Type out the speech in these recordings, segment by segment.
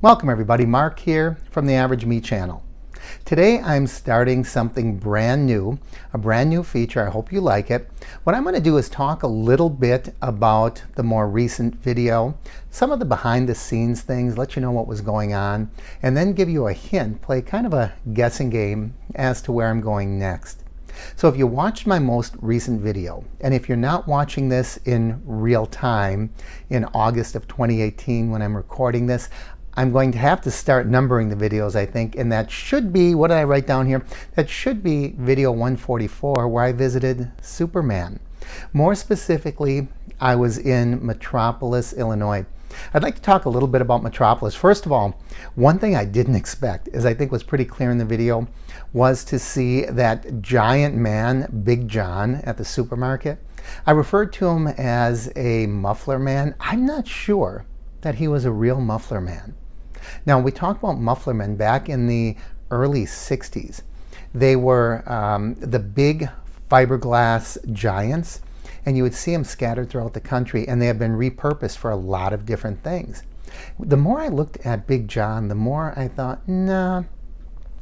Welcome everybody, Mark here from the Average Me channel. Today I'm starting something brand new, a brand new feature. I hope you like it. What I'm going to do is talk a little bit about the more recent video, some of the behind the scenes things, let you know what was going on, and then give you a hint, play kind of a guessing game as to where I'm going next. So if you watched my most recent video, and if you're not watching this in real time in August of 2018 when I'm recording this, I'm going to have to start numbering the videos, I think, and that should be, what did I write down here? That should be video 144, where I visited Superman. More specifically, I was in Metropolis, Illinois. I'd like to talk a little bit about Metropolis. First of all, one thing I didn't expect, as I think was pretty clear in the video, was to see that giant man, Big John, at the supermarket. I referred to him as a muffler man. I'm not sure that he was a real muffler man. Now, we talked about muffler men back in the early 60s. They were the big fiberglass giants, and you would see them scattered throughout the country, and they have been repurposed for a lot of different things. The more I looked at Big John, the more I thought, nah,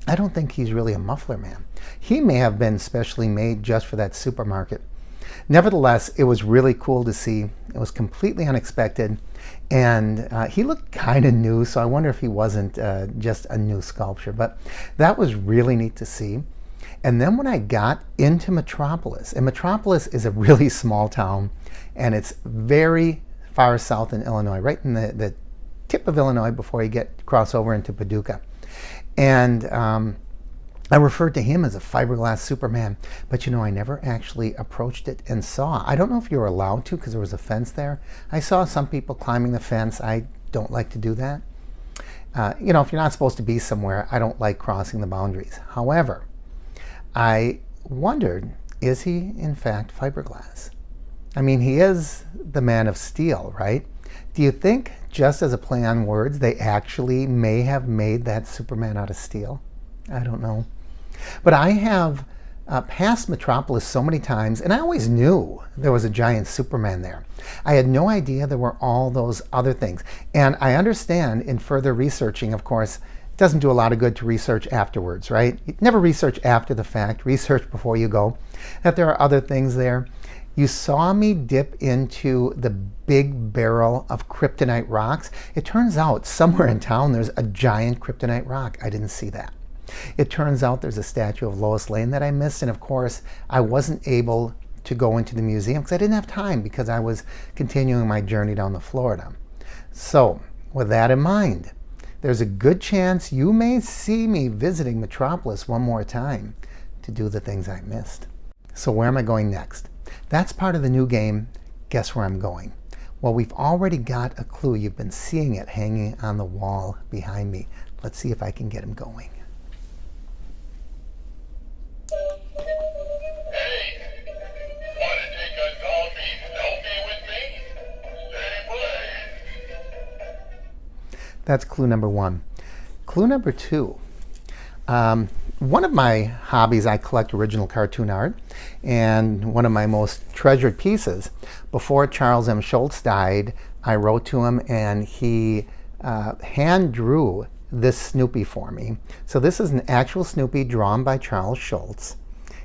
I don't think he's really a muffler man. He may have been specially made just for that supermarket. Nevertheless, it was really cool to see. It was completely unexpected, and he looked kind of new, so I wonder if he wasn't just a new sculpture, but that was really neat to see. And then when I got into Metropolis, and Metropolis is a really small town, and it's very far south in Illinois, right in the tip of Illinois before you cross over into Paducah. And I referred to him as a fiberglass Superman, but you know, I never actually approached it and saw. I don't know if you were allowed to because there was a fence there. I saw some people climbing the fence. I don't like to do that. You know, if you're not supposed to be somewhere, I don't like crossing the boundaries. However, I wondered, is he in fact fiberglass? I mean, he is the man of steel, right? Do you think, just as a play on words, they actually may have made that Superman out of steel? I don't know. But I have passed Metropolis so many times, and I always knew there was a giant Superman there. I had no idea there were all those other things. And I understand in further researching, of course, it doesn't do a lot of good to research afterwards, right? You never research after the fact, research before you go, that there are other things there. You saw me dip into the big barrel of kryptonite rocks. It turns out somewhere in town there's a giant kryptonite rock. I didn't see that. It turns out there's a statue of Lois Lane that I missed, and of course I wasn't able to go into the museum because I didn't have time because I was continuing my journey down to Florida. So with that in mind, there's a good chance you may see me visiting Metropolis one more time to do the things I missed. So where am I going next? That's part of the new game, Guess Where I'm Going. Well, we've already got a clue. You've been seeing it hanging on the wall behind me. Let's see if I can get him going. That's clue number one. Clue number two. One of my hobbies, I collect original cartoon art, and one of my most treasured pieces, before Charles M. Schulz died, I wrote to him and he hand drew this Snoopy for me. So this is an actual Snoopy drawn by Charles Schulz,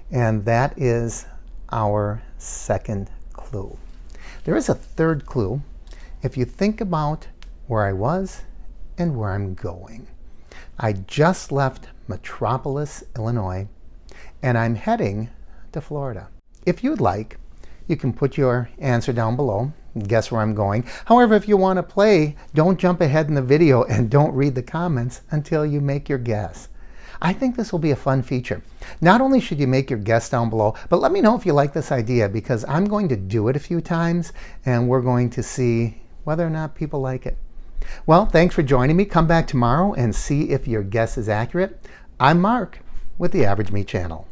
and that is our second clue. There is a third clue. If you think about where I was and where I'm going. I just left Metropolis, Illinois, and I'm heading to Florida. If you'd like, you can put your answer down below, guess where I'm going. However, if you want to play, don't jump ahead in the video and don't read the comments until you make your guess. I think this will be a fun feature. Not only should you make your guess down below, but let me know if you like this idea, because I'm going to do it a few times and we're going to see whether or not people like it. Well, thanks for joining me. Come back tomorrow and see if your guess is accurate. I'm Mark with the Average Me channel.